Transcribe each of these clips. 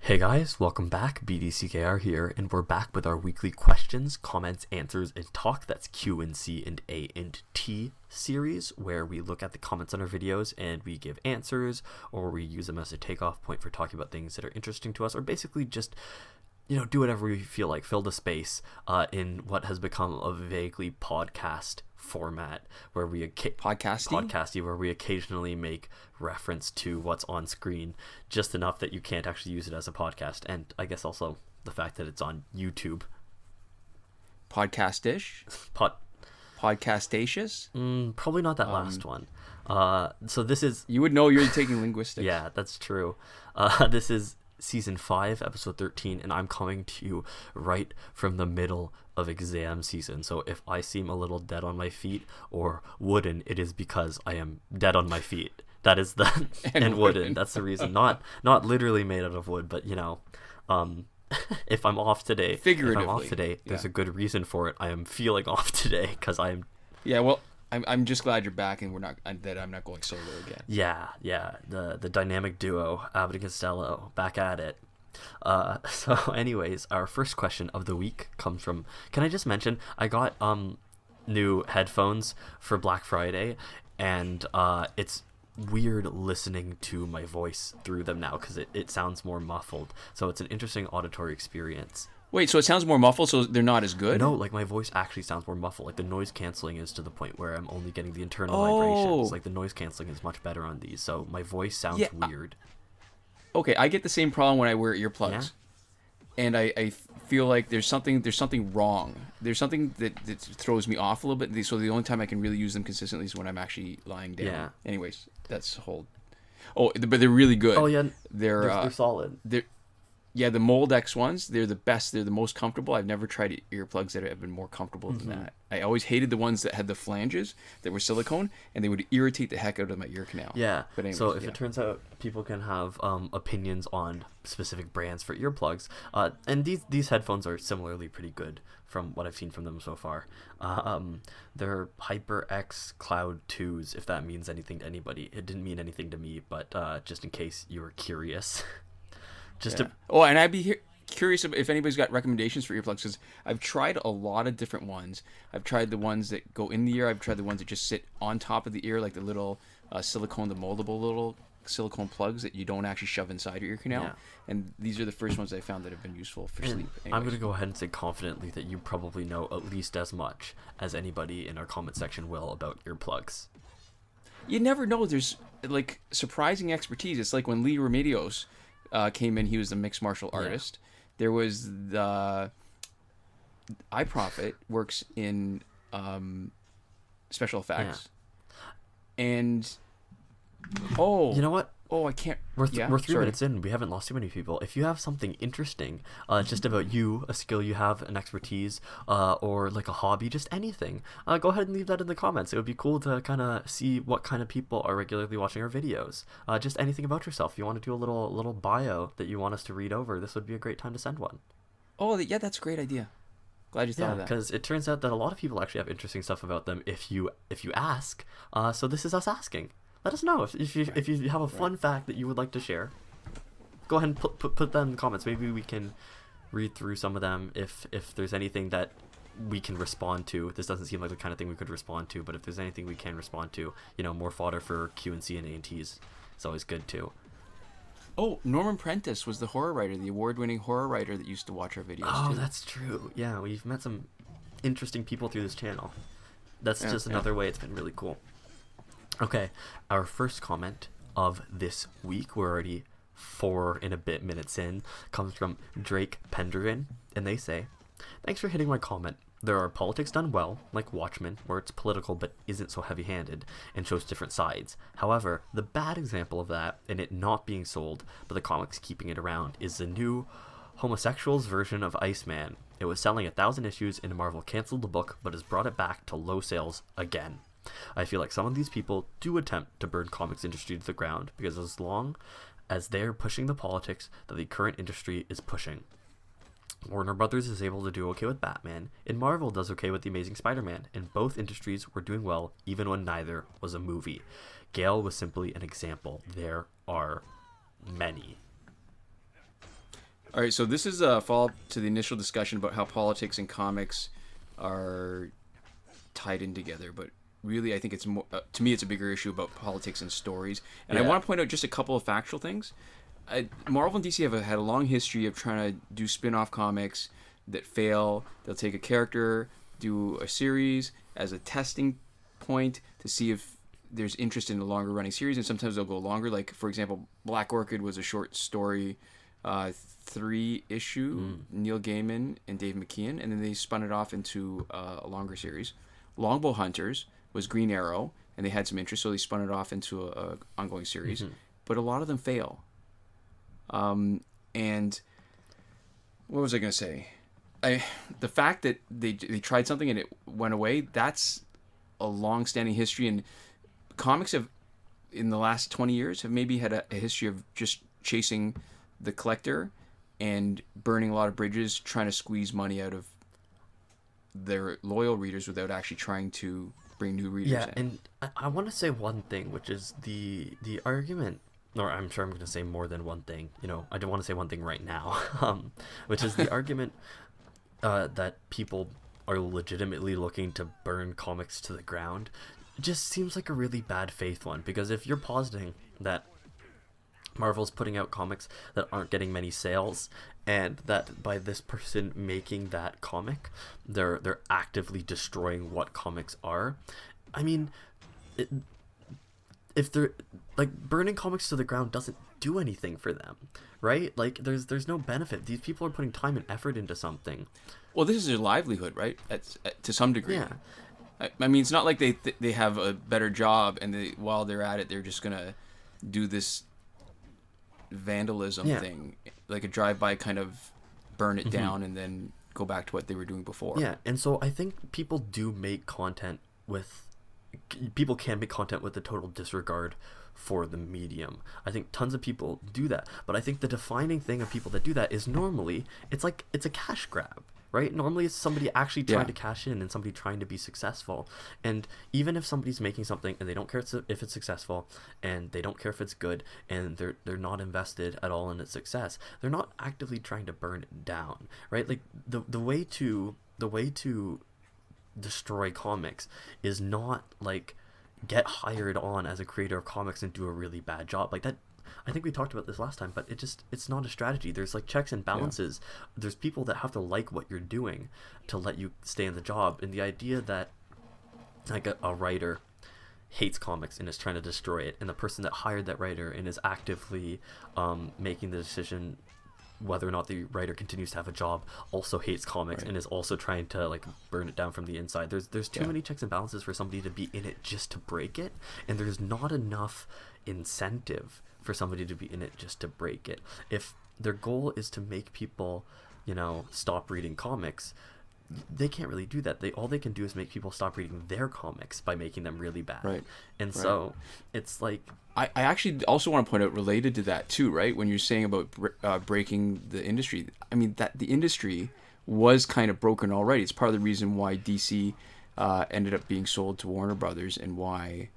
Hey guys, welcome back. bdckr here, and we're back with our weekly questions, comments, answers, and talk. That's Q&C&A&T series, where we look at the comments on our videos and we give answers, or we use them as a takeoff point for talking about things that are interesting to us, or basically just, do whatever we feel like, fill the space in what has become a vaguely podcast format where we podcasty where we occasionally make reference to what's on screen just enough that you can't actually use it as a podcast, and I guess also the fact that it's on YouTube. Podcastacious? Probably not that last one. So this is... You would know, you're taking linguistics. Yeah, that's true. This is Season 5, Episode 13, and I'm coming to you right from the middle of exam season. So if I seem a little dead on my feet or wooden, it is because I am dead on my feet. That is the... and wooden. That's the reason. Not literally made out of wood, but, if I'm off today... Figuratively. There's a good reason for it. I am feeling off today because I'm... Yeah, well... I'm just glad you're back and I'm not going solo again. Yeah. The dynamic duo, Abbott and Costello, back at it. So anyways, our first question of the week comes from... Can I just mention, I got new headphones for Black Friday, and it's weird listening to my voice through them now because it sounds more muffled. So it's an interesting auditory experience. Wait, so it sounds more muffled, so they're not as good? No, like my voice actually sounds more muffled. Like the noise canceling is to the point where I'm only getting the internal vibrations. Like the noise canceling is much better on these, so my voice sounds weird. Okay, I get the same problem when I wear earplugs, and I feel like there's something wrong. There's something that throws me off a little bit. So the only time I can really use them consistently is when I'm actually lying down. Yeah. Anyways, that's the whole. Oh, but they're really good. Oh yeah, they're solid. Yeah, the Moldex ones, they're the best. They're the most comfortable. I've never tried earplugs that have been more comfortable than that. I always hated the ones that had the flanges that were silicone, and they would irritate the heck out of my ear canal. Yeah, but anyways, so if it turns out people can have opinions on specific brands for earplugs, and these headphones are similarly pretty good from what I've seen from them so far. They're HyperX Cloud 2s, if that means anything to anybody. It didn't mean anything to me, but just in case you were curious. And I'd be curious if anybody's got recommendations for earplugs, because I've tried a lot of different ones. I've tried the ones that go in the ear. I've tried the ones that just sit on top of the ear, like the little the moldable little silicone plugs that you don't actually shove inside your ear canal. Yeah. And these are the first ones I found that have been useful for sleep. Anyways. I'm going to go ahead and say confidently that you probably know at least as much as anybody in our comment section will about earplugs. You never know. There's like surprising expertise. It's like when Lee Remedios came in. He was the mixed martial artist. There was the iProphet works in special effects, and you know what? I can't. We're 3 minutes in. We haven't lost too many people. If you have something interesting, just about you, a skill you have, an expertise, or like a hobby, just anything, go ahead and leave that in the comments. It would be cool to kind of see what kind of people are regularly watching our videos. Just anything about yourself. If you want to do a little bio that you want us to read over, this would be a great time to send one. Oh, yeah, that's a great idea. Glad you thought of that. Because it turns out that a lot of people actually have interesting stuff about them if you ask. So this is us asking. Let us know if you have a fun fact that you would like to share. Go ahead and put them in the comments. Maybe we can read through some of them if there's anything that we can respond to. This doesn't seem like the kind of thing we could respond to, but if there's anything we can respond to, more fodder for Q&C&A&Ts is always good too. Oh, Norman Prentice was the horror writer, the award-winning horror writer that used to watch our videos too. Oh, that's true. Yeah, we've met some interesting people through this channel. That's just another way it's been really cool. Okay, our first comment of this week, we're already 4 and a bit minutes in, comes from Drake Pendragon, and they say, "Thanks for hitting my comment. There are politics done well, like Watchmen, where it's political but isn't so heavy-handed, and shows different sides. However, the bad example of that, and it not being sold, but the comics keeping it around, is the new homosexuals version of Iceman. It was selling 1,000 issues, and Marvel canceled the book, but has brought it back to low sales again. I feel like some of these people do attempt to burn comics industry to the ground, because as long as they're pushing the politics that the current industry is pushing. Warner Brothers is able to do okay with Batman, and Marvel does okay with The Amazing Spider-Man, and both industries were doing well even when neither was a movie. Gale was simply an example. There are many." All right, so this is a follow-up to the initial discussion about how politics and comics are tied in together, but really I think it's more, to me it's a bigger issue about politics and stories. And I want to point out just a couple of factual things. Marvel and DC have had a long history of trying to do spin-off comics that fail. They'll take a character, do a series as a testing point to see if there's interest in a longer running series, and sometimes they'll go longer. Like, for example, Black Orchid was a short story, 3-issue, Neil Gaiman and Dave McKean, and then they spun it off into a longer series. Longbow Hunters was Green Arrow, and they had some interest, so they spun it off into a ongoing series. But a lot of them fail. And what was I going to say? The fact that they tried something and it went away, that's a long-standing history, and comics have, in the last 20 years, have maybe had a history of just chasing the collector and burning a lot of bridges, trying to squeeze money out of their loyal readers without actually trying to bring new readers in. Yeah, and I want to say one thing, which is the argument, or I'm sure I'm going to say more than one thing, I don't want to say one thing right now, which is the argument that people are legitimately looking to burn comics to the ground. It just seems like a really bad faith one, because if you're positing that Marvel's putting out comics that aren't getting many sales, and that by this person making that comic, they're actively destroying what comics are. I mean, if they're like, burning comics to the ground doesn't do anything for them, right? Like, there's no benefit. These people are putting time and effort into something. Well, this is their livelihood, right? To some degree. Yeah. I mean, it's not like they have a better job, and while they're at it, they're just gonna do this vandalism thing, like a drive-by kind of burn it down and then go back to what they were doing before. Yeah, and so I think people can make content with a total disregard for the medium. I think tons of people do that, but I think the defining thing of people that do that is normally it's a cash grab. Right? Normally it's somebody actually trying to cash in and somebody trying to be successful. And even if somebody's making something and they don't care if it's successful, and they don't care if it's good, and they're not invested at all in its success, they're not actively trying to burn it down. Right? Like, the way to destroy comics is not like get hired on as a creator of comics and do a really bad job. Like that, I think we talked about this last time, but it's not a strategy. There's like checks and balances. Yeah. There's people that have to like what you're doing to let you stay in the job. And the idea that like a writer hates comics and is trying to destroy it, and the person that hired that writer and is actively making the decision whether or not the writer continues to have a job also hates comics and is also trying to like burn it down from the inside. There's too many checks and balances for somebody to be in it just to break it, and there's not enough incentive for somebody to be in it just to break it. If their goal is to make people, stop reading comics, they can't really do that. All they can do is make people stop reading their comics by making them really bad. Right. And so it's like, I actually also want to point out, related to that too, right? When you're saying about breaking the industry, I mean, that the industry was kind of broken already. It's part of the reason why DC ended up being sold to Warner Brothers, and why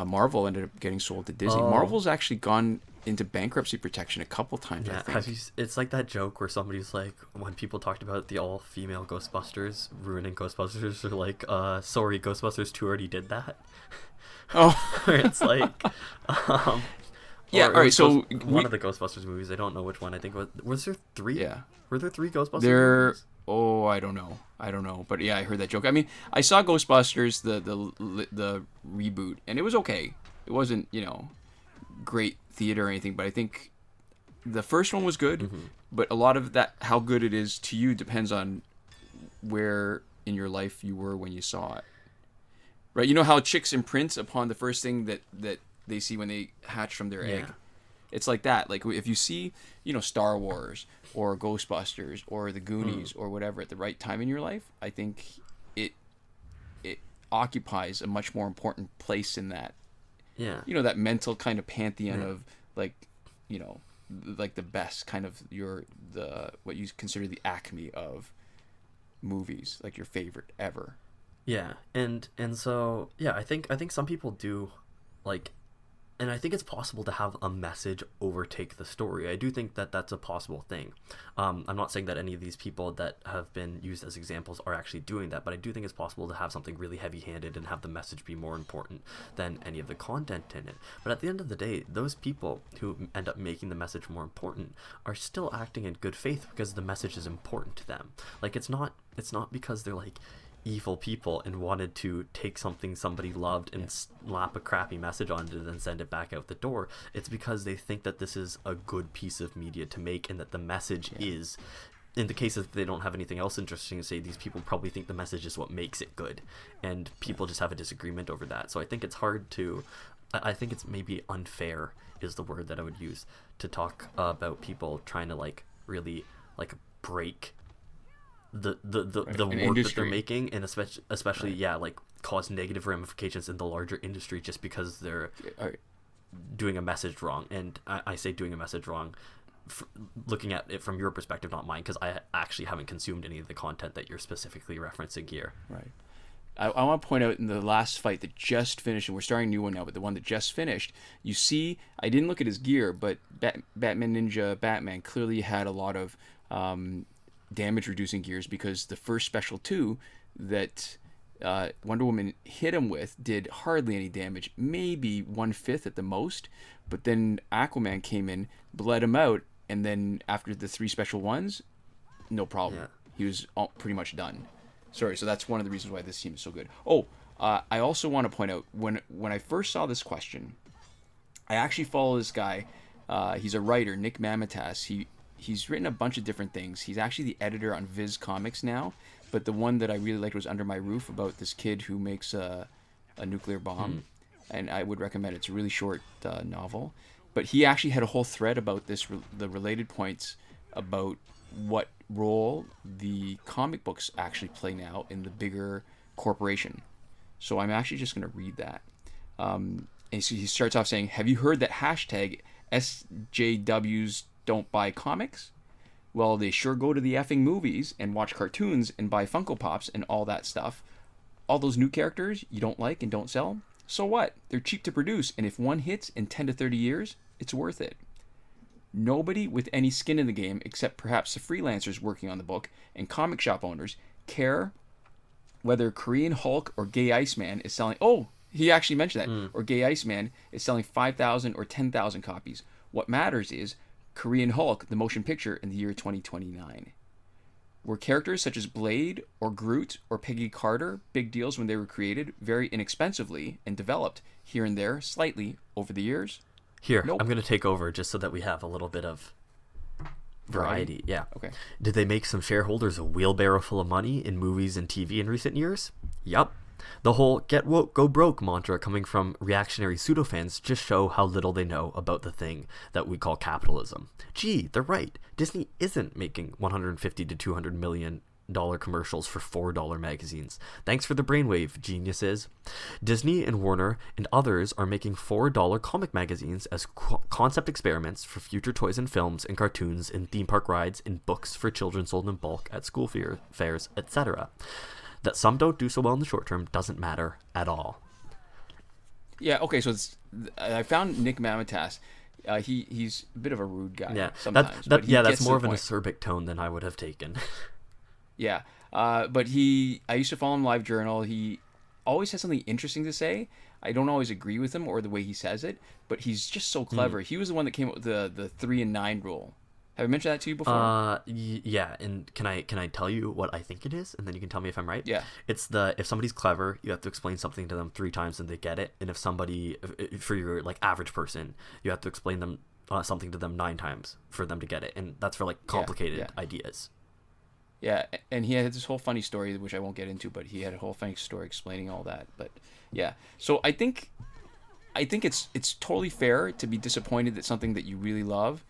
Marvel ended up getting sold to Disney. Marvel's actually gone into bankruptcy protection a couple times. Yeah, I think. It's like that joke where somebody's like, when people talked about the all-female Ghostbusters ruining Ghostbusters, they're like, sorry, Ghostbusters 2 already did that. Oh. It's like, yeah, all right, so one of the Ghostbusters movies, I don't know which one. I think was there 3? Yeah. Were there 3 Ghostbusters movies? Oh, I don't know. But yeah, I heard that joke. I mean, I saw Ghostbusters, the reboot, and it was okay. It wasn't, great theater or anything, but I think the first one was good. But a lot of that, how good it is to you, depends on where in your life you were when you saw it. Right? You know how chicks imprint upon the first thing that they see when they hatch from their egg? It's like that. Like, if you see, Star Wars or Ghostbusters or the Goonies or whatever at the right time in your life, I think it occupies a much more important place in that. Yeah. That mental kind of pantheon of like, like the best kind of what you consider the acme of movies, like your favorite ever. Yeah. And so, yeah, I think some people do like and I think it's possible to have a message overtake the story. I do think that that's a possible thing. I'm not saying that any of these people that have been used as examples are actually doing that, but I do think it's possible to have something really heavy-handed and have the message be more important than any of the content in it. But at the end of the day, those people who end up making the message more important are still acting in good faith because the message is important to them. Like, it's not because they're like evil people and wanted to take something somebody loved and slap a crappy message on it and then send it back out the door. It's because they think that this is a good piece of media to make, and that the message is, in the case that they don't have anything else interesting to say, these people probably think the message is what makes it good, and people just have a disagreement over that. So I think it's hard to, I think it's maybe unfair is the word that I would use to talk about people trying to like really like break the work industry that they're making, and especially like cause negative ramifications in the larger industry just because they're doing a message wrong. And I say doing a message wrong looking at it from your perspective, not mine, because I actually haven't consumed any of the content that you're specifically referencing here. Right. I want to point out in the last fight that just finished, and we're starting a new one now, but the one that just finished, you see, I didn't look at his gear, but Batman Ninja Batman clearly had a lot of damage reducing gears, because the first special 2 that Wonder Woman hit him with did hardly any damage, maybe 1/5 at the most, but then Aquaman came in, bled him out, and then after the 3 special ones, no problem. He was pretty much done. Sorry, so that's one of the reasons why this team is so good. I also want to point out, when I first saw this question, I actually follow this guy. He's a writer, Nick Mamatas. He's written a bunch of different things. He's actually the editor on Viz Comics now, but the one that I really liked was Under My Roof, about this kid who makes a nuclear bomb, and I would recommend it. It's a really short novel, but he actually had a whole thread about this, the related points about what role the comic books actually play now in the bigger corporation. So I'm actually just going to read that. And so he starts off saying, have you heard that hashtag SJWs don't buy comics? Well, they sure go to the effing movies and watch cartoons and buy Funko Pops and all that stuff. All those new characters you don't like and don't sell? So what? They're cheap to produce, and if one hits in 10 to 30 years, it's worth it. Nobody with any skin in the game, except perhaps the freelancers working on the book and comic shop owners, care whether Korean Hulk or Gay Iceman is selling... Oh, he actually mentioned that. Or Gay Iceman is selling 5,000 or 10,000 copies. What matters is Korean Hulk, the motion picture, in the year 2029. Were characters such as Blade or Groot or Peggy Carter big deals when they were created very inexpensively and developed here and there slightly over the years? Here, nope. I'm going to take over just so that we have a little bit of variety. Yeah. Okay. Did they make some shareholders a wheelbarrow full of money in movies and TV in recent years? Yup. The whole get woke, go broke mantra coming from reactionary pseudo-fans just show how little they know about the thing that we call capitalism. Gee, they're right. Disney isn't making $150 to $200 million commercials for $4 magazines. Thanks for the brainwave, geniuses. Disney and Warner and others are making $4 comic magazines as concept experiments for future toys and films and cartoons and theme park rides and books for children sold in bulk at school fairs, etc. That some don't do so well in the short term doesn't matter at all. Yeah, okay, so I found Nick Mamatas. He's a bit of a rude guy sometimes. That's more of an acerbic tone than I would have taken. Yeah, but I used to follow him live journal. He always has something interesting to say. I don't always agree with him or the way he says it, but he's just so clever. He was the one that came up with the 3 and 9 rule. Have I mentioned that to you before? Yeah, and can I tell you what I think it is, and then you can tell me if I'm right? Yeah. It's if somebody's clever, you have to explain something to them 3 times and they get it, and if somebody, for your like average person, you have to explain them something to them 9 times for them to get it, and that's for like complicated ideas. Yeah, and he had this whole funny story, which I won't get into, but he had a whole funny story explaining all that. But yeah, so I think it's totally fair to be disappointed that something that you really love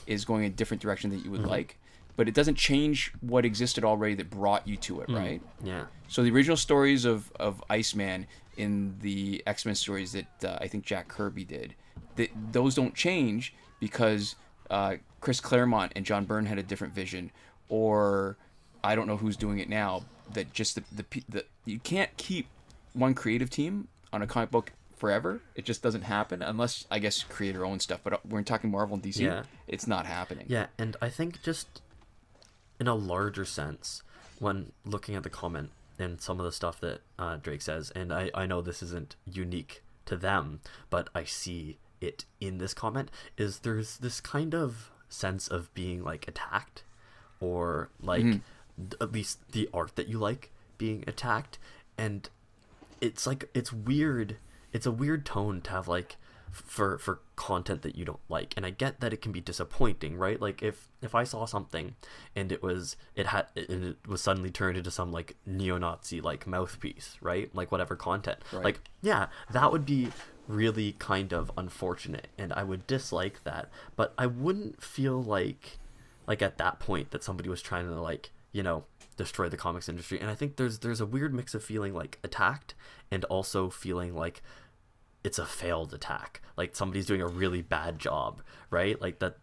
is going a different direction that you would like, but it doesn't change what existed already that brought you to it, right? Yeah. So the original stories of Iceman in the X-Men stories that I think Jack Kirby did, those don't change because Chris Claremont and John Byrne had a different vision, or I don't know who's doing it now. That just the you can't keep one creative team on a comic book forever. It just doesn't happen unless, I guess, creator own stuff. But when we're talking Marvel and DC, it's not happening. Yeah, and I think just in a larger sense, when looking at the comment and some of the stuff that Drake says, and I know this isn't unique to them, but I see it in this comment, is there's this kind of sense of being like attacked, or like at least the art that you like being attacked. And it's like, it's weird. It's a weird tone to have, like, for content that you don't like. And I get that it can be disappointing, right? Like if I saw something and it was suddenly turned into some like neo-Nazi like mouthpiece, right? Like whatever content. Right. Like, yeah, that would be really kind of unfortunate, and I would dislike that. But I wouldn't feel like at that point that somebody was trying to, like, you know, destroy the comics industry. And I think there's a weird mix of feeling like attacked and also feeling like it's a failed attack, like somebody's doing a really bad job, right? Like that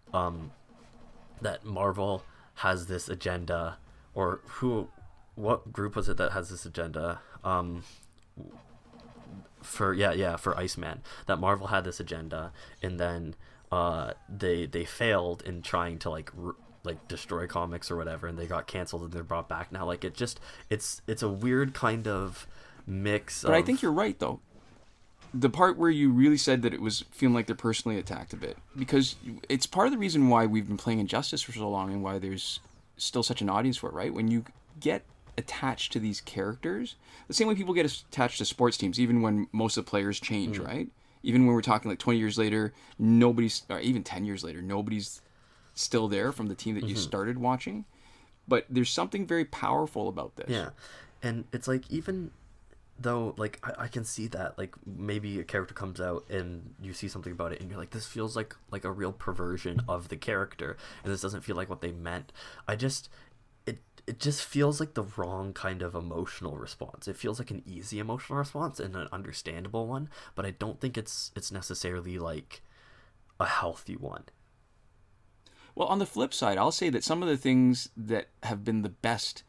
that Marvel has this agenda, or what group was it that has this agenda for Iceman, that Marvel had this agenda, and then they failed in trying to like destroy comics or whatever, and they got canceled and they're brought back now. Like it's a weird kind of mix. But I think you're right though. The part where you really said that it was feeling like they're personally attacked a bit, because it's part of the reason why we've been playing Injustice for so long and why there's still such an audience for it, right? When you get attached to these characters, the same way people get attached to sports teams, even when most of the players change, right? Even when we're talking like 20 years later, or even 10 years later, nobody's still there from the team that you started watching. But there's something very powerful about this. Yeah. And it's like, even though, like, I can see that, like, maybe a character comes out and you see something about it and you're like, this feels like a real perversion of the character, and this doesn't feel like what they meant. It just feels like the wrong kind of emotional response. It feels like an easy emotional response and an understandable one, but I don't think it's necessarily like a healthy one. Well, on the flip side, I'll say that some of the things that have been the best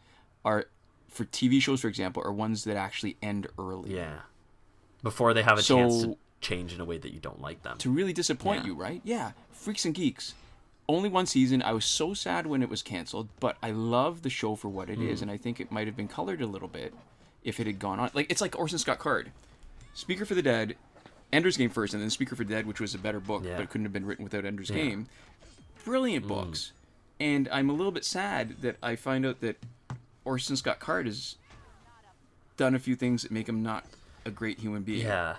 are, for TV shows, for example, are ones that actually end early. Yeah. Before they have a chance to change in a way that you don't like them. To really disappoint you, right? Yeah. Freaks and Geeks. Only one season. I was so sad when it was canceled, but I love the show for what it is, and I think it might have been colored a little bit if it had gone on. Like, it's like Orson Scott Card. Speaker for the Dead, Ender's Game first, and then Speaker for the Dead, which was a better book, but it couldn't have been written without Ender's Game. Brilliant books. And I'm a little bit sad that I find out that Orson Scott Card has done a few things that make him not a great human being. Yeah.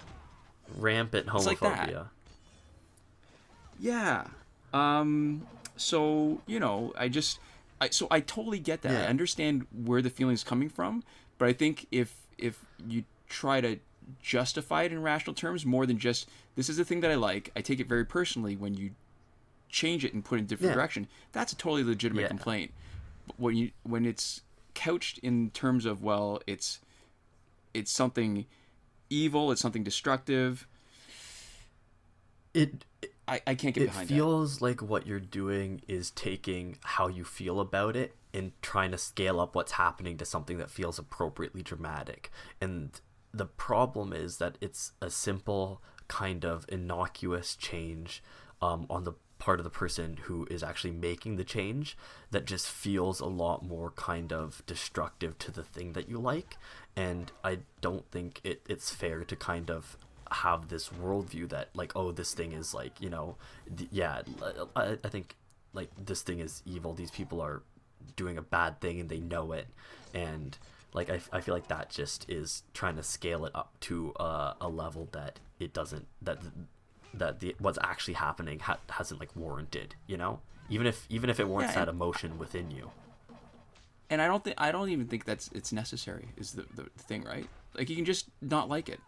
Rampant homophobia. It's like that. Yeah. So, you know, I totally get that. I understand where the feeling is coming from, but I think if you try to justify it in rational terms more than just, this is the thing that I like, I take it very personally when you change it and put it in a different direction, that's a totally legitimate complaint. But when it's couched in terms of, well, it's something evil, it's something destructive, I can't get behind that. It feels like what you're doing is taking how you feel about it and trying to scale up what's happening to something that feels appropriately dramatic. And the problem is that it's a simple kind of innocuous change on the part of the person who is actually making the change that just feels a lot more kind of destructive to the thing that you like. And I don't think it's fair to kind of have this worldview that, like, oh, this thing is like, you know, I think like this thing is evil, these people are doing a bad thing and they know it, and like I feel like that just is trying to scale it up to a level that it doesn't, that what's actually happening hasn't like warranted, you know, even if it warrants that emotion within you. And I don't even think it's necessary is the thing, right? Like, you can just not like it.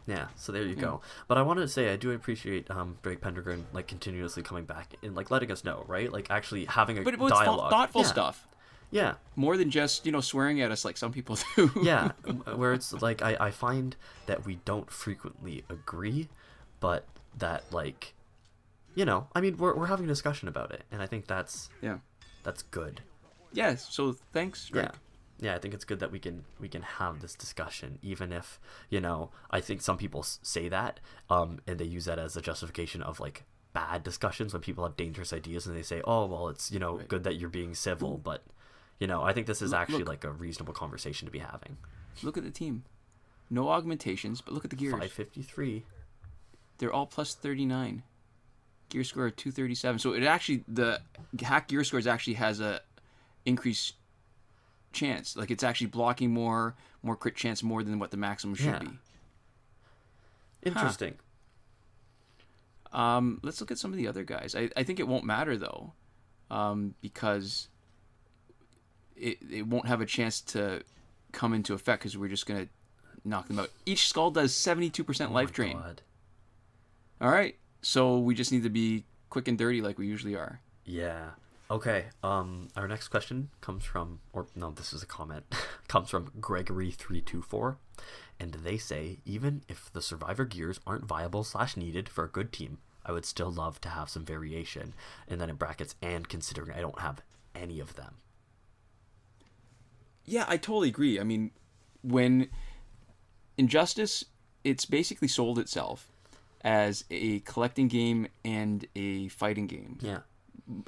Yeah, so there you go. But I wanted to say I do appreciate Drake Pendragon like continuously coming back and like letting us know, right? Like actually having a dialogue. Thoughtful stuff. Yeah. More than just, you know, swearing at us like some people do. Yeah, where it's like I find that we don't frequently agree, but that, like, you know, I mean, we're having a discussion about it, and I think that's good. Yeah, so thanks, Drake. I think it's good that we can have this discussion, even if, you know, I think some people say that, and they use that as a justification of like bad discussions when people have dangerous ideas, and they say, oh well, it's, you know, good that you're being civil, but, you know, I think this is actually like a reasonable conversation to be having. Look at the team, no augmentations, but look at the gears. 553. They're all plus 39. Gear score of 237. So it actually, the hack gear scores actually has a increased chance. Like, it's actually blocking more crit chance more than what the maximum should be. Interesting. Let's look at some of the other guys. I think it won't matter though, because it won't have a chance to come into effect because we're just gonna knock them out. Each skull does 72% life drain. God. All right, so we just need to be quick and dirty like we usually are. Yeah. Okay. Our next question comes from, or no, this is a comment, comes from Gregory324, and they say, even if the survivor gears aren't viable / needed for a good team, I would still love to have some variation. And then in brackets, and considering I don't have any of them. Yeah, I totally agree. I mean, when Injustice, it's basically sold itself as a collecting game and a fighting game. Yeah.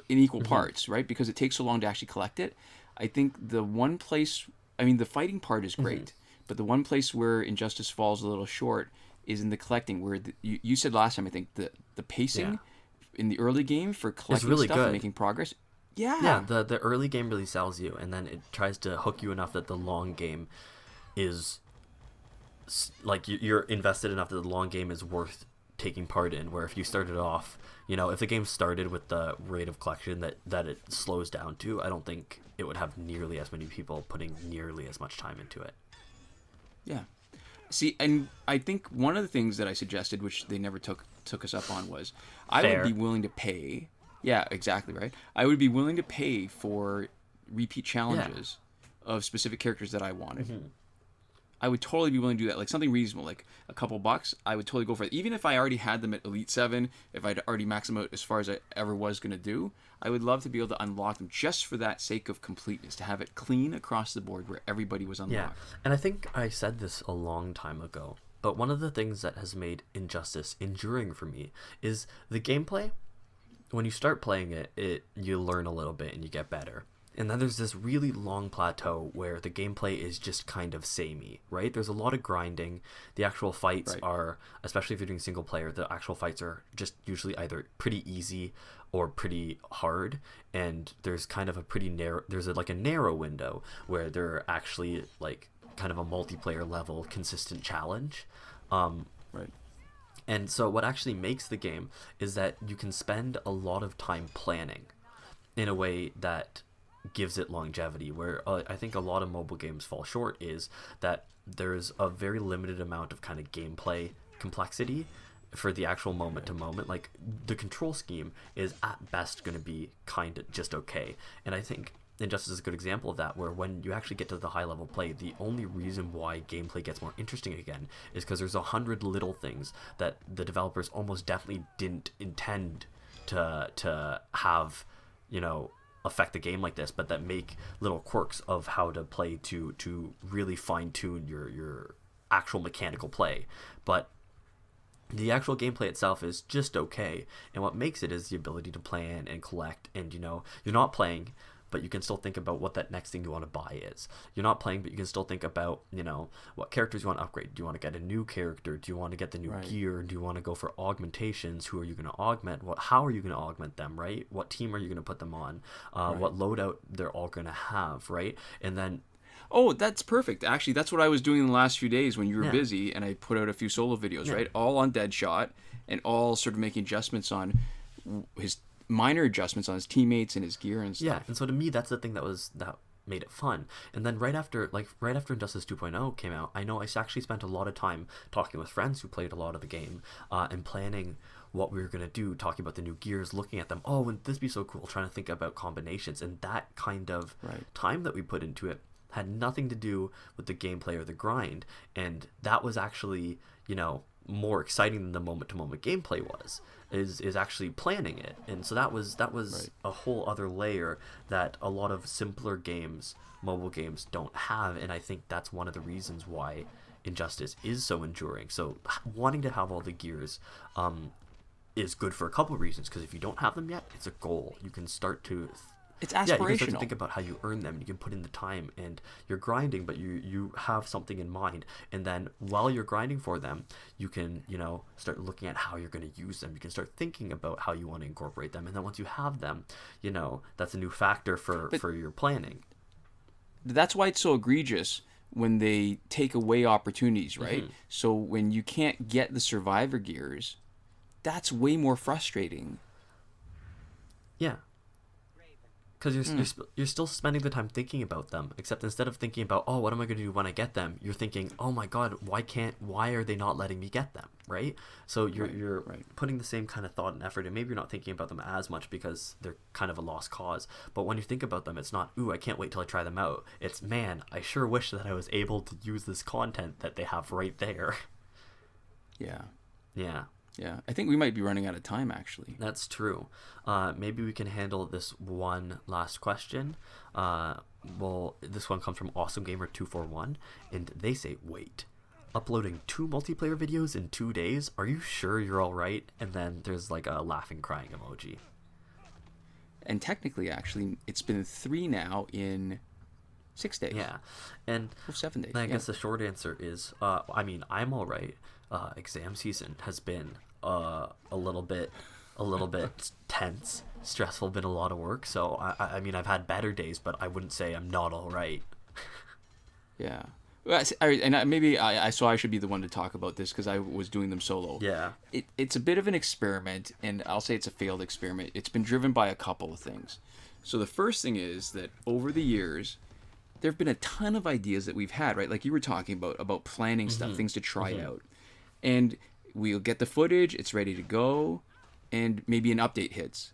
In equal parts, right? Because it takes so long to actually collect it. I think the one place, I mean, the fighting part is great, but the one place where Injustice falls a little short is in the collecting, where you said last time, I think, the pacing in the early game for collecting really stuff good. and making progress. Yeah. Yeah, the early game really sells you, and then it tries to hook you enough that the long game is, like, you're invested enough that the long game is worth taking part in, where if you started off, you know, if the game started with the rate of collection that it slows down to, I don't think it would have nearly as many people putting nearly as much time into it. Yeah. See, and I think one of the things that I suggested, which they never took us up on, was I would be willing to pay. Yeah, exactly, right. I would be willing to pay for repeat challenges of specific characters that I wanted. I would totally be willing to do that. Like something reasonable, like a couple bucks, I would totally go for it. Even if I already had them at Elite 7, if I'd already maxed them out as far as I ever was going to do, I would love to be able to unlock them just for that sake of completeness, to have it clean across the board where everybody was unlocked. Yeah, and I think I said this a long time ago, but one of the things that has made Injustice enduring for me is the gameplay. When you start playing it, you learn a little bit and you get better. And then there's this really long plateau where the gameplay is just kind of samey, right? There's a lot of grinding. The actual fights are, especially if you're doing single player, the actual fights are just usually either pretty easy or pretty hard. And there's kind of a pretty narrow, like a narrow window where they're actually like kind of a multiplayer level consistent challenge. Right. And so what actually makes the game is that you can spend a lot of time planning in a way that gives it longevity, where I think a lot of mobile games fall short is that there's a very limited amount of kind of gameplay complexity for the actual moment to moment. Like the control scheme is at best going to be kind of just okay, and I think Injustice is a good example of that, where when you actually get to the high level play, the only reason why gameplay gets more interesting again is because there's 100 little things that the developers almost definitely didn't intend to have, you know, affect the game like this, but that make little quirks of how to play to really fine-tune your actual mechanical play. But the actual gameplay itself is just okay, and what makes it is the ability to plan and collect, and, you know, you're not playing, but you can still think about what that next thing you want to buy is. You're not playing, but you can still think about, you know, what characters you want to upgrade. Do you want to get a new character? Do you want to get the new gear? Do you want to go for augmentations? Who are you going to augment? How are you going to augment them, right? What team are you going to put them on? What loadout they're all going to have, right? And then... Oh, that's perfect. Actually, that's what I was doing in the last few days when you were busy, and I put out a few solo videos, right? All on Deadshot, and all sort of making adjustments on his... minor adjustments on his teammates and his gear and stuff. Yeah, and so to me, that's the thing that made it fun. And then right after Injustice 2.0 came out, I know I actually spent a lot of time talking with friends who played a lot of the game, and planning what we were going to do, talking about the new gears, looking at them. Oh, wouldn't this be so cool? Trying to think about combinations. And that kind of time that we put into it had nothing to do with the gameplay or the grind. And that was actually, you know, more exciting than the moment-to-moment gameplay is actually planning it. And so that was Right. a whole other layer that a lot of simpler games, mobile games, don't have. And I think that's one of the reasons why Injustice is so enduring. So wanting to have all the gears is good for a couple of reasons, because if you don't have them yet, it's a goal. You can start to It's yeah, you can start to aspirational. think about how you earn them. You can put in the time, and you're grinding, but you have something in mind. And then while you're grinding for them, you can, start looking at how you're going to use them. You can start thinking about how you want to incorporate them. And then once you have them, that's a new factor for your planning. That's why it's so egregious when they take away opportunities, right? Mm-hmm. So when you can't get the survivor gears, that's way more frustrating. Yeah. Because you're still spending the time thinking about them, except instead of thinking about, oh, what am I going to do when I get them, you're thinking, oh my god, why are they not letting me get them, right? So you're putting the same kind of thought and effort, and maybe you're not thinking about them as much because they're kind of a lost cause. But when you think about them, it's not, ooh, I can't wait till I try them out. It's, man, I sure wish that I was able to use this content that they have right there. Yeah. Yeah. Yeah, I think we might be running out of time, actually. That's true. Maybe we can handle this one last question. This one comes from Awesomegamer241, and they say, wait, uploading 2 multiplayer videos in 2 days? Are you sure you're all right? And then there's like a laughing, crying emoji. And technically, actually, it's been 3 now in 6 days. Yeah, and 7 days. I guess the short answer is, I'm all right. Exam season has been a little bit tense, stressful, been a lot of work. So I've had better days, but I wouldn't say I'm not all right. Yeah. Well, maybe I should be the one to talk about this because I was doing them solo. Yeah. It's a bit of an experiment, and I'll say it's a failed experiment. It's been driven by a couple of things. So the first thing is that over the years, there have been a ton of ideas that we've had, right? Like you were talking about planning stuff, things to try out. And we'll get the footage, it's ready to go, and maybe an update hits,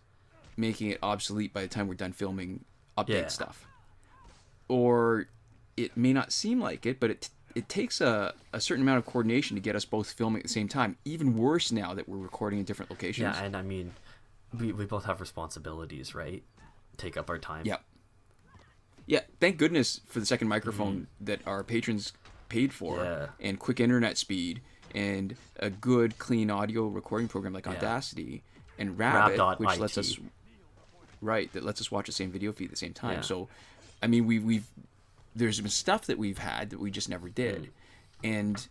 making it obsolete by the time we're done filming update stuff. Or it may not seem like it, but it takes a certain amount of coordination to get us both filming at the same time. Even worse now that we're recording in different locations. Yeah, and we both have responsibilities, right? Take up our time. Yep. Yeah, thank goodness for the second microphone that our patrons paid for, and quick internet speed, and a good, clean audio recording program like Audacity, and Rabbit, which lets us watch the same video feed at the same time. So, there's been stuff that we've had that we just never did, and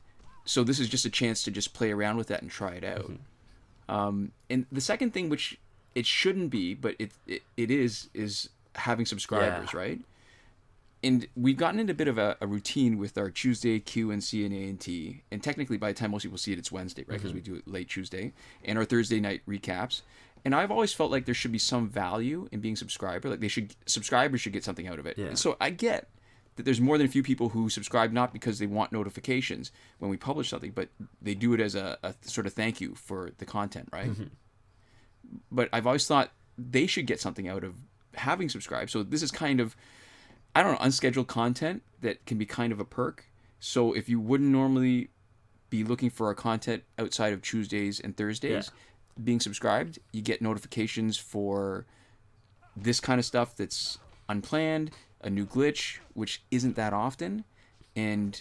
so this is just a chance to just play around with that and try it out. And the second thing, which it shouldn't be, but it is having subscribers, right? And we've gotten into a bit of a routine with our Tuesday Q&C&A&T, and technically by the time most people see it, it's Wednesday, right? Because we do it late Tuesday, and our Thursday night recaps. And I've always felt like there should be some value in being a subscriber. Like subscribers should get something out of it. Yeah. And so I get that there's more than a few people who subscribe not because they want notifications when we publish something, but they do it as a sort of thank you for the content, right? But I've always thought they should get something out of having subscribed. So this is kind of, I don't know, unscheduled content that can be kind of a perk. So if you wouldn't normally be looking for our content outside of Tuesdays and Thursdays, being subscribed, you get notifications for this kind of stuff that's unplanned, a new glitch, which isn't that often. And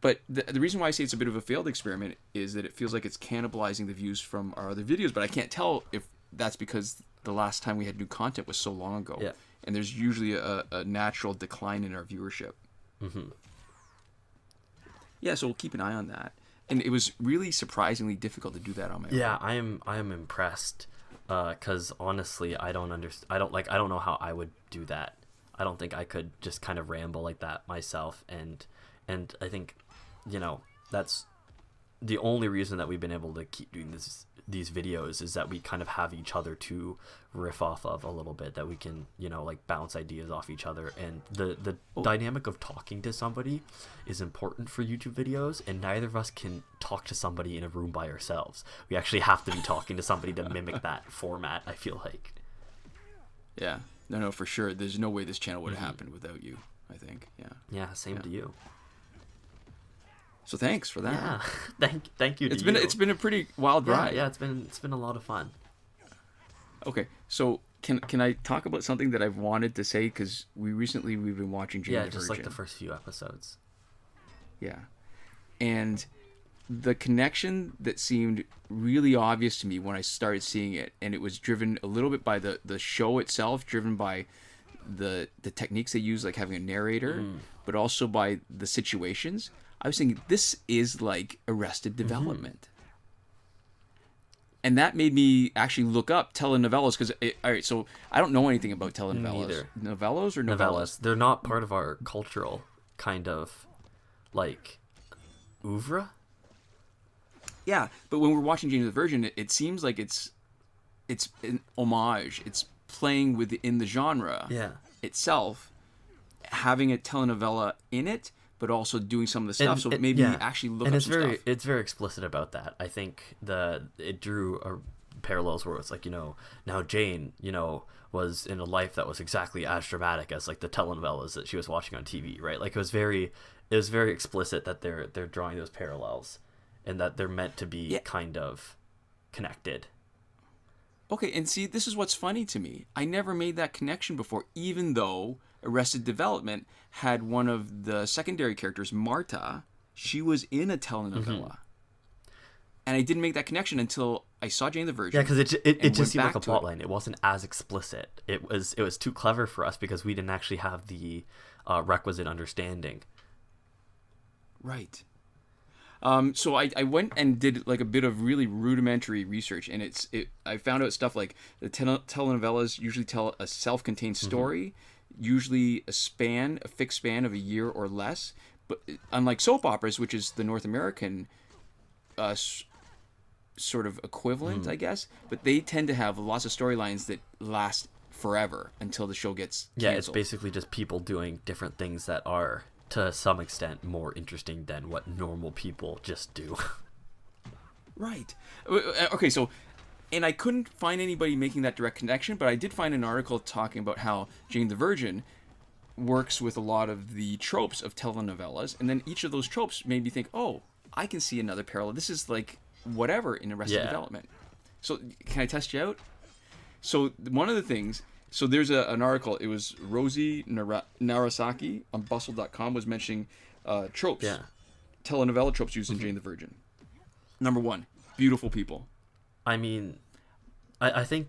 but the reason why I say it's a bit of a failed experiment is that it feels like it's cannibalizing the views from our other videos, but I can't tell if that's because the last time we had new content was so long ago. Yeah. And there's usually a natural decline in our viewership. Yeah, so we'll keep an eye on that. And it was really surprisingly difficult to do that on my own. Yeah, I am impressed. Because honestly, I don't know how I would do that. I don't think I could just kind of ramble like that myself. And I think, that's the only reason that we've been able to keep doing these videos is that we kind of have each other to riff off of a little bit, that we can, bounce ideas off each other. And the dynamic of talking to somebody is important for YouTube videos, and neither of us can talk to somebody in a room by ourselves. We actually have to be talking to somebody to mimic that format, I feel like. Yeah. No, for sure. There's no way this channel would have happened without you, I think. Yeah. Yeah, same to you. So thanks for that. Yeah, thank you. It's been a pretty wild ride. Yeah, it's been a lot of fun. Okay, so can I talk about something that I've wanted to say, because we've been watching Jane the Virgin. Just like the first few episodes. Yeah, and the connection that seemed really obvious to me when I started seeing it, and it was driven a little bit by the show itself, driven by the techniques they use, like having a narrator, but also by the situations. I was thinking, this is like Arrested Development. And that made me actually look up telenovelas, because, all right, so I don't know anything about telenovelas. Neither. Novellas or novellas? They're not part of our cultural kind of, like, oeuvre. Yeah, but when we're watching Jane the Virgin, it seems like it's an homage. It's playing within the genre itself, having a telenovela in it, but also doing some of the stuff. So maybe actually look up some stuff. And it's very explicit about that. I think it drew parallels where it's like, now Jane, was in a life that was exactly as dramatic as like the telenovelas that she was watching on TV, right? Like it was very explicit that they're drawing those parallels, and that they're meant to be kind of connected. Okay, and see, this is what's funny to me. I never made that connection before, even though Arrested Development had one of the secondary characters, Marta. She was in a telenovela. And I didn't make that connection until I saw Jane the Virgin. Yeah, because it just seemed like a plot line. It wasn't as explicit. It was too clever for us because we didn't actually have the requisite understanding. Right. So I went and did like a bit of really rudimentary research, and I found out stuff like the telenovelas usually tell a self-contained story, usually a fixed span of a year or less. But unlike soap operas, which is the North American sort of equivalent, I guess, but they tend to have lots of storylines that last forever until the show gets canceled. Yeah, it's basically just people doing different things that are, to some extent, more interesting than what normal people just do. Right. Okay, so, and I couldn't find anybody making that direct connection, but I did find an article talking about how Jane the Virgin works with a lot of the tropes of telenovelas, and then each of those tropes made me think, oh, I can see another parallel. This is like whatever in Arrested Development. So, can I test you out? So, one of the things... So there's an article. It was Rosie Narasaki on Bustle.com was mentioning tropes, telenovela tropes used in Jane the Virgin. Number 1, beautiful people. I mean, I think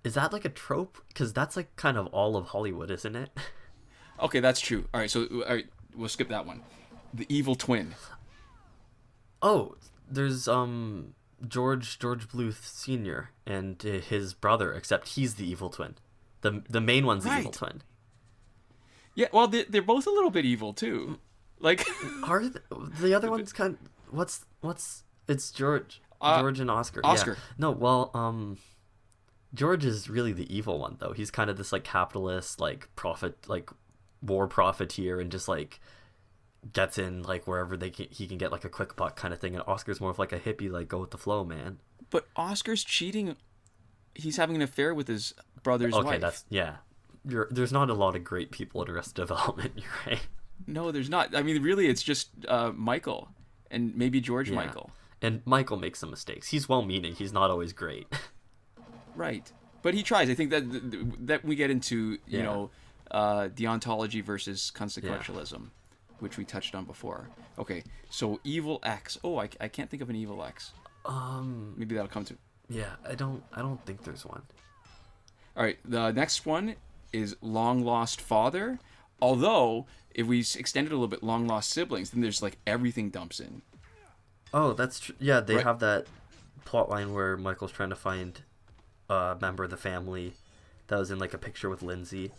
is that like a trope? Because that's like kind of all of Hollywood, isn't it? Okay, that's true. All right, we'll skip that one. The evil twin. Oh, there's George Bluth Sr. and his brother, except he's the evil twin. The main one's the evil twin. Yeah, well, they're both a little bit evil too. Like, are the other ones kind of, what's it's George and Oscar. Oscar. Yeah. No, well, George is really the evil one though. He's kind of this like capitalist, like war profiteer, and just like gets in like wherever he can get like a quick buck kind of thing, and Oscar's more of like a hippie, like go with the flow man. But Oscar's cheating. He's having an affair with his brother's wife. Okay, that's there's not a lot of great people in Arrested Development. You're right. No, there's not. I mean, really, it's just Michael and maybe George Michael. And Michael makes some mistakes. He's well-meaning. He's not always great. Right, but he tries. I think that we get into deontology versus consequentialism. Which we touched on before. Okay, so Evil X. Oh, I can't think of an Evil X. Maybe that'll come to. Yeah, I don't think there's one. All right, the next one is Long Lost Father. Although, if we extend it a little bit, Long Lost Siblings, then there's like everything dumps in. Oh, that's true. Yeah, they have that plot line where Michael's trying to find a member of the family that was in like a picture with Lindsay.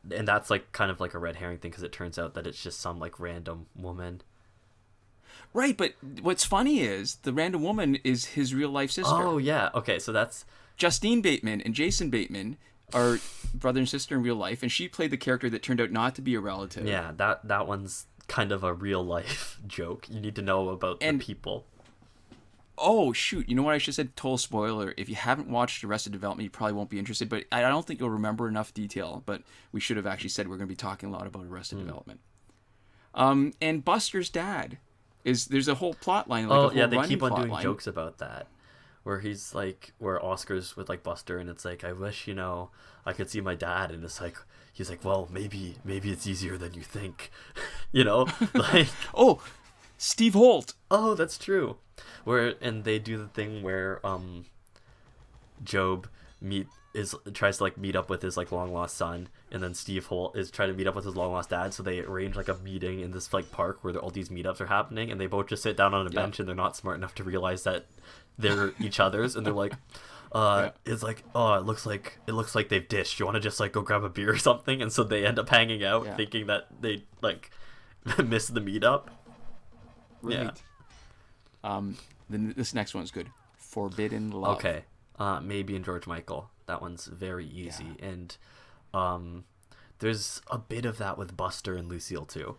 And that's like kind of like a red herring thing, because it turns out that it's just some like random woman. Right, but what's funny is the random woman is his real life sister. Oh yeah, okay, so that's Justine Bateman and Jason Bateman are brother and sister in real life, and she played the character that turned out not to be a relative. Yeah, that one's kind of a real life joke. You need to know about the people. Oh, shoot. You know what I should have said? Total spoiler. If you haven't watched Arrested Development, you probably won't be interested. But I don't think you'll remember enough detail. But we should have actually said we're going to be talking a lot about Arrested Development. And Buster's dad there's a whole plot line. Like, oh a whole yeah, they running keep on plot doing line. jokes about that, where he's like, where Oscar's with like Buster, and it's like, I wish I could see my dad, and it's like, he's like, well, maybe it's easier than you think, like. Oh, Steve Holt. Oh, that's true. And they do the thing where Job tries to like meet up with his like long lost son, and then Steve Holt is trying to meet up with his long lost dad. So they arrange like a meeting in this like park where all these meetups are happening, and they both just sit down on a bench, and they're not smart enough to realize that they're each other's, and they're like, it's like, oh, it looks like they've dished. You want to just like go grab a beer or something? And so they end up hanging out, thinking that they like missed the meetup. Right. Yeah. Then this next one's good. Forbidden Love. Okay. Maybe in George Michael. That one's very easy, and there's a bit of that with Buster and Lucille too.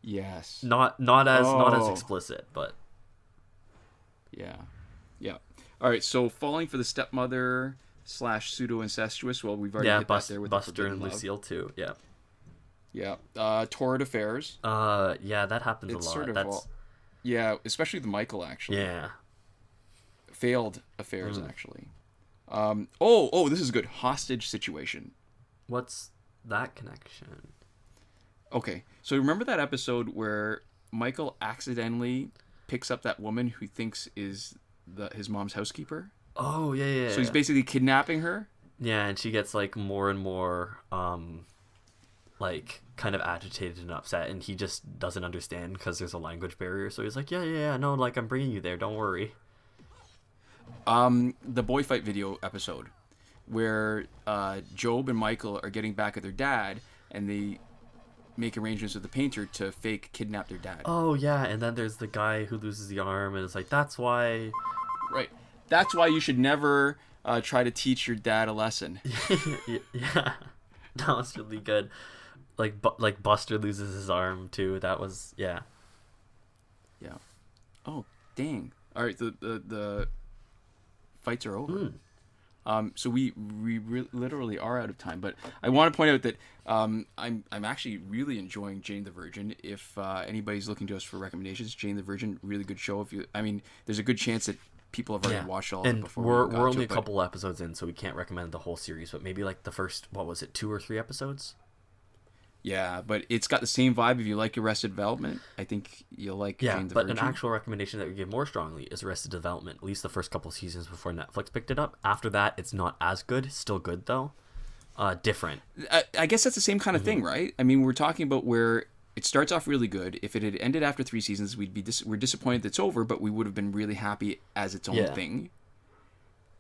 Yes. Not as explicit, but yeah. All right. So falling for the stepmother / pseudo incestuous. Well, we've already hit that there with Buster and Lucille too. Yeah. Yeah. Torrid affairs. Yeah, that happens a lot. Sort of especially the Michael actually. Yeah. Failed affairs actually. This is good. Hostage situation. What's that connection? Okay, so remember that episode where Michael accidentally picks up that woman who thinks is his mom's housekeeper? Oh, yeah. So he's basically kidnapping her? Yeah, and she gets like more and more like kind of agitated and upset, and he just doesn't understand because there's a language barrier. So he's like, yeah, no, like I'm bringing you there, don't worry. The boy fight video episode where Job and Michael are getting back at their dad, and they make arrangements with the painter to fake kidnap their dad. Oh yeah, and then there's the guy who loses the arm, and it's like, that's why. Right. That's why you should never try to teach your dad a lesson. Yeah, that was really good. Like Buster loses his arm too. That was yeah. Oh dang! All right, the fights are over. So we literally are out of time. But I want to point out that I'm actually really enjoying Jane the Virgin. If anybody's looking to us for recommendations, Jane the Virgin, really good show. There's a good chance that people have already watched all of it before. We're only a couple episodes in, so we can't recommend the whole series. But maybe like the first, 2 or 3 episodes. Yeah, but it's got the same vibe. If you like Arrested Development, I think you'll like Jane the Virgin. But an actual recommendation that we give more strongly is Arrested Development, at least the first couple seasons before Netflix picked it up. After that, it's not as good. Still good, though. Different. I guess that's the same kind of thing, right? I mean, we're talking about where it starts off really good. If it had ended after 3 seasons, we're disappointed that it's over, but we would have been really happy as its own thing.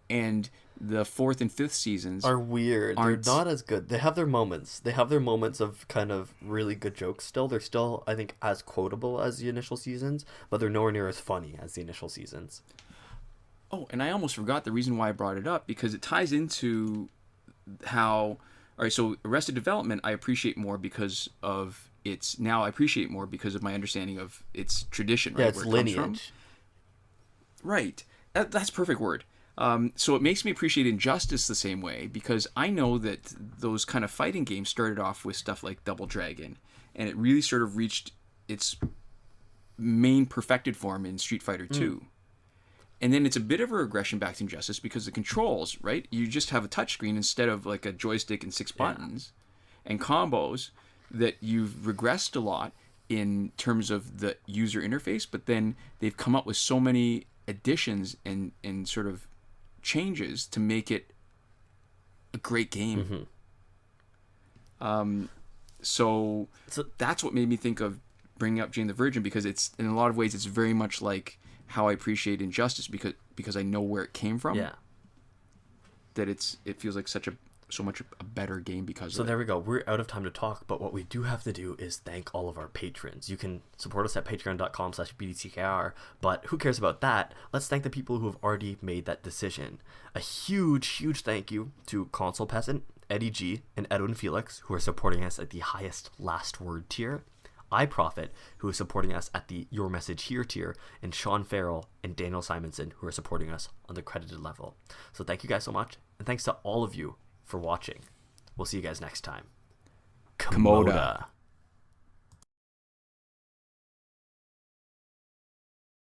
And the 4th and 5th seasons are weird. They're not as good. They have their moments. They have their moments of kind of really good jokes still. They're still, I think, as quotable as the initial seasons, but they're nowhere near as funny as the initial seasons. Oh, and I almost forgot the reason why I brought it up, because it ties into how... All right, so Arrested Development I appreciate more because of I appreciate more because of my understanding of its tradition, right? Yeah, its where it lineage. Comes from. Right. That's a perfect word. So it makes me appreciate Injustice the same way, because I know that those kind of fighting games started off with stuff like Double Dragon, and it really sort of reached its main perfected form in Street Fighter 2. And then it's a bit of a regression back to Injustice because the controls, right? You just have a touchscreen instead of like a joystick and 6 buttons and combos, that you've regressed a lot in terms of the user interface, but then they've come up with so many additions and sort of changes to make it a great game. So that's what made me think of bringing up Jane the Virgin, because it's, in a lot of ways, it's very much like how I appreciate Injustice, because I know where it came from. Yeah. That it feels like so much a better game because of it. So there we go. We're out of time to talk, but what we do have to do is thank all of our patrons. You can support us at patreon.com/bdckr, but who cares about that? Let's thank the people who have already made that decision. A huge thank you to Console Peasant, Eddy G, and Edwin Felix, who are supporting us at the highest last word tier. iProphet, who is supporting us at the Your Message Here tier, and Shawn, Farrell, and Daniel Simonson, who are supporting us on the credited level. So thank you guys so much, and thanks to all of you for watching. We'll see you guys next time. Komoda.